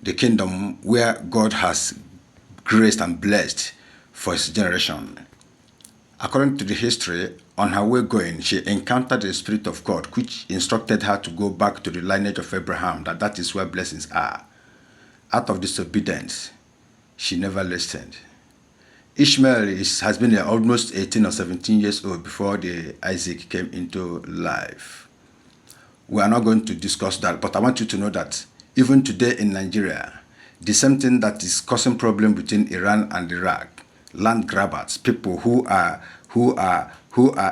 the kingdom where God has graced and blessed for his generation. According to the history, on her way going, she encountered the Spirit of God, which instructed her to go back to the lineage of Abraham, that is where blessings are. Out of disobedience, she never listened. Ishmael has been almost 18 or 17 years old before Isaac came into life. We are not going to discuss that, but I want you to know that even today in Nigeria, the same thing that is causing problem between Iran and Iraq, land grabbers, people who are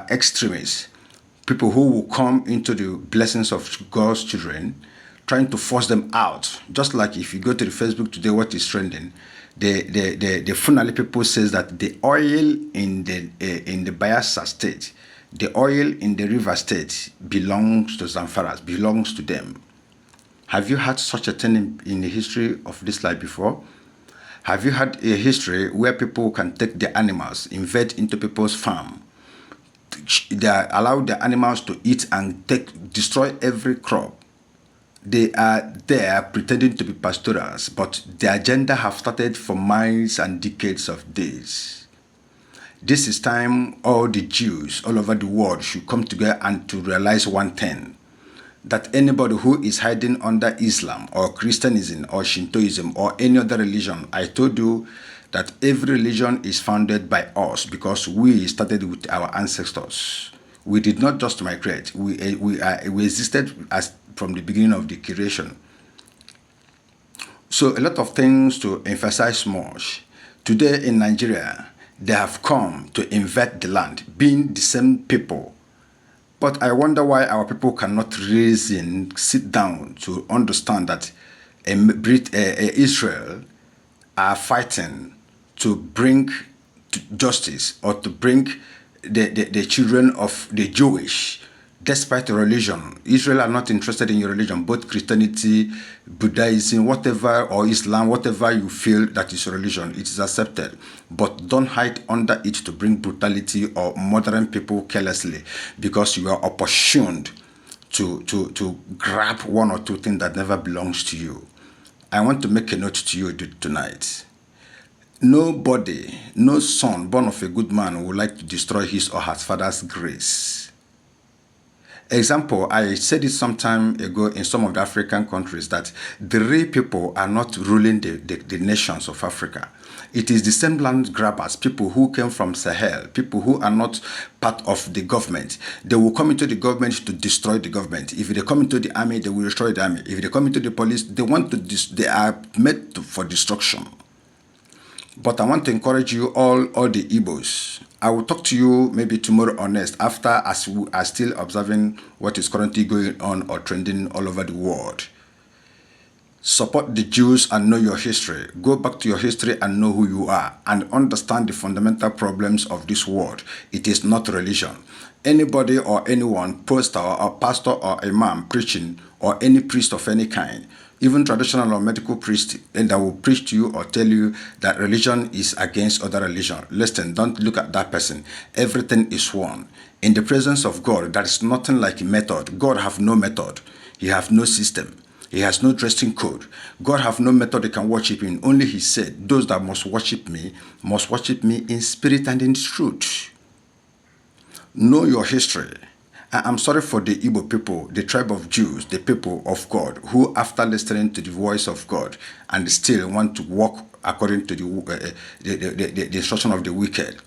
extremists, people who will come into the blessings of God's children, trying to force them out. Just like if you go to the Facebook today, what is trending? The Funali people says that the oil in the Bayelsa state, the oil in the River State belongs to Zamfaras, belongs to them. Have you had such a thing in the history of this life before? Have you had a history where people can take the animals, invade into people's farm, they allow the animals to eat and destroy every crop? They are there pretending to be pastorals, but the agenda have started for months and decades of days. This is time all the Jews all over the world should come together and to realize one thing, that anybody who is hiding under Islam or Christianism or Shintoism or any other religion, I told you that every religion is founded by us because we started with our ancestors. We did not just migrate. We existed as from the beginning of the creation. So a lot of things to emphasize much. Today in Nigeria, they have come to invade the land, being the same people. But I wonder why our people cannot reason, sit down to understand that Israel are fighting to bring justice or to bring the children of the Jewish, despite the religion. Israel are not interested in your religion, both Christianity, Buddhism, whatever, or Islam, whatever you feel that is your religion, it is accepted. But don't hide under it to bring brutality or murdering people carelessly because you are opportuned to grab one or two things that never belongs to you. I want to make a note to you tonight. Nobody, no son born of a good man would like to destroy his or her father's grace. Example, I said it some time ago in some of the African countries that the real people are not ruling the nations of Africa. It is the same land grabbers, people who came from Sahel, people who are not part of the government. They will come into the government to destroy the government. If they come into the army, they will destroy the army. If they come into the police, they are made for destruction. But I want to encourage you all the Igbos. I will talk to you maybe tomorrow or next after, as we are still observing what is currently going on or trending all over the world. Support the Jews and know your history. Go back to your history and know who you are and understand the fundamental problems of this world. It is not religion. Anybody or anyone, pastor or imam preaching, or any priest of any kind, even traditional or medical priest, and that will preach to you or tell you that religion is against other religion. Listen, don't look at that person. Everything is one. In the presence of God, there is nothing like a method. God have no method. He have no system. He has no dressing code. God have no method they can worship in. Only he said, those that must worship me in spirit and in truth. Know your history. I'm sorry for the Igbo people, the tribe of Jews, the people of God, who after listening to the voice of God and still want to walk according to the instruction of the wicked.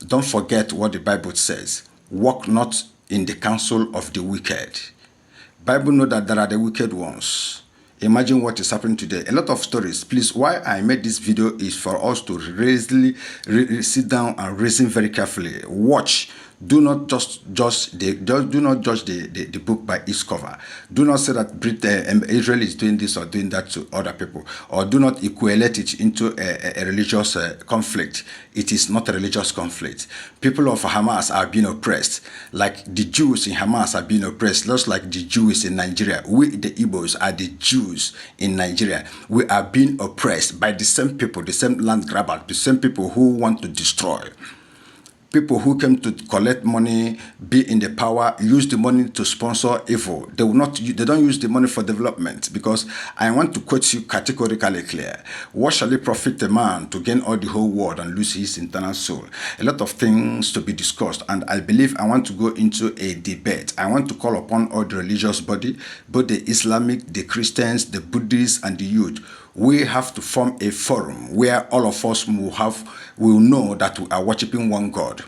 Don't forget what the Bible says. Walk not in the counsel of the wicked. Bible know that there are the wicked ones. Imagine what is happening today. A lot of stories. Please, why I made this video is for us to sit down and reason very carefully. Watch. Do not just judge the book by its cover. Do not say that Israel is doing this or doing that to other people, or do not equate it into a religious conflict. It is not a religious conflict. People of Hamas are being oppressed, like the Jews in Hamas are being oppressed, just like the Jews in Nigeria. We, the Igbos, are the Jews in Nigeria. We are being oppressed by the same people, the same land grabbers, the same people who want to destroy. People who came to collect money, be in the power, use the money to sponsor evil. They will not. They don't use the money for development, because I want to quote you categorically clear. What shall it profit a man to gain all the whole world and lose his internal soul? A lot of things to be discussed, and I believe I want to go into a debate. I want to call upon all the religious body, both the Islamic, the Christians, the Buddhists, and the youth. We have to form a forum where all of us will know that we are worshiping one God.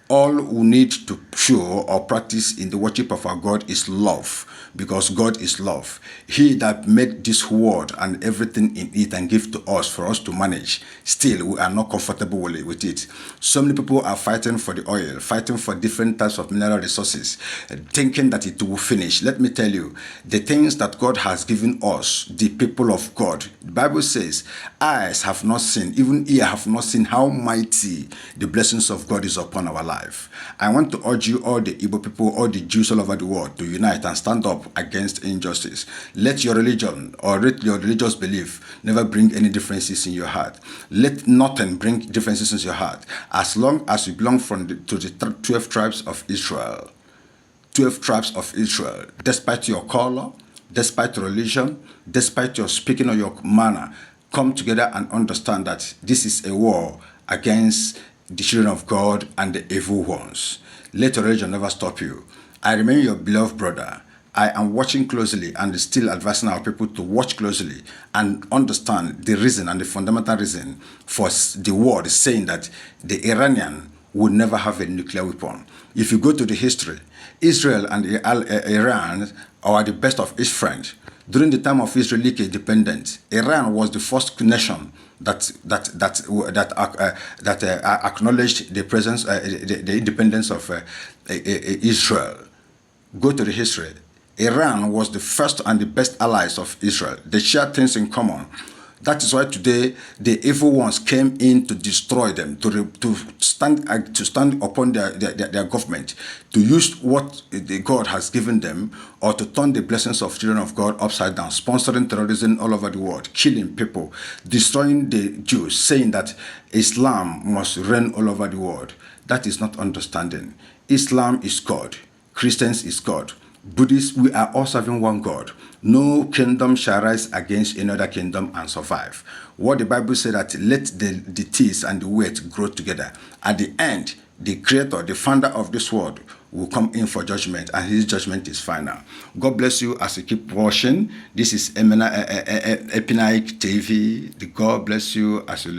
All we need to show or practice in the worship of our God is love, because God is love. He that made this world and everything in it and give to us for us to manage, still we are not comfortable with it. So many people are fighting for the oil, fighting for different types of mineral resources, thinking that it will finish. Let me tell you, the things that God has given us, the people of God, the Bible says, eyes have not seen, even ear have not seen how mighty the blessings of God is upon our life. I want to urge you, all the Igbo people, all the Jews all over the world, to unite and stand up against injustice. Let your religion or your religious belief never bring any differences in your heart. Let nothing bring differences in your heart. As long as you belong to the 12 tribes of Israel, 12 tribes of Israel, despite your color, despite your religion, despite your speaking or your manner, come together and understand that this is a war against the children of God and the evil ones. Let your religion never stop you. I remain your beloved brother. I am watching closely and still advising our people to watch closely and understand the reason and the fundamental reason for the world saying that the Iranian would never have a nuclear weapon. If you go to the history, Israel and Iran are the best of each friend. During the time of Israeli independence, Iran was the first nation that acknowledged the presence, the independence of Israel. Go to the history. Iran was the first and the best allies of Israel. They share things in common. That is why today the evil ones came in to destroy them, to stand upon their government, to use what God has given them, or to turn the blessings of children of God upside down, sponsoring terrorism all over the world, killing people, destroying the Jews, saying that Islam must reign all over the world. That is not understanding. Islam is God. Christians is God. Buddhists, we are all serving one God. No kingdom shall rise against another kingdom and survive. What the Bible said, that let the teeth and the weight grow together. At the end, the creator, the founder of this world, will come in for judgment, and his judgment is final. God bless you as you keep watching. This is Epinaik TV. God bless you as you listen.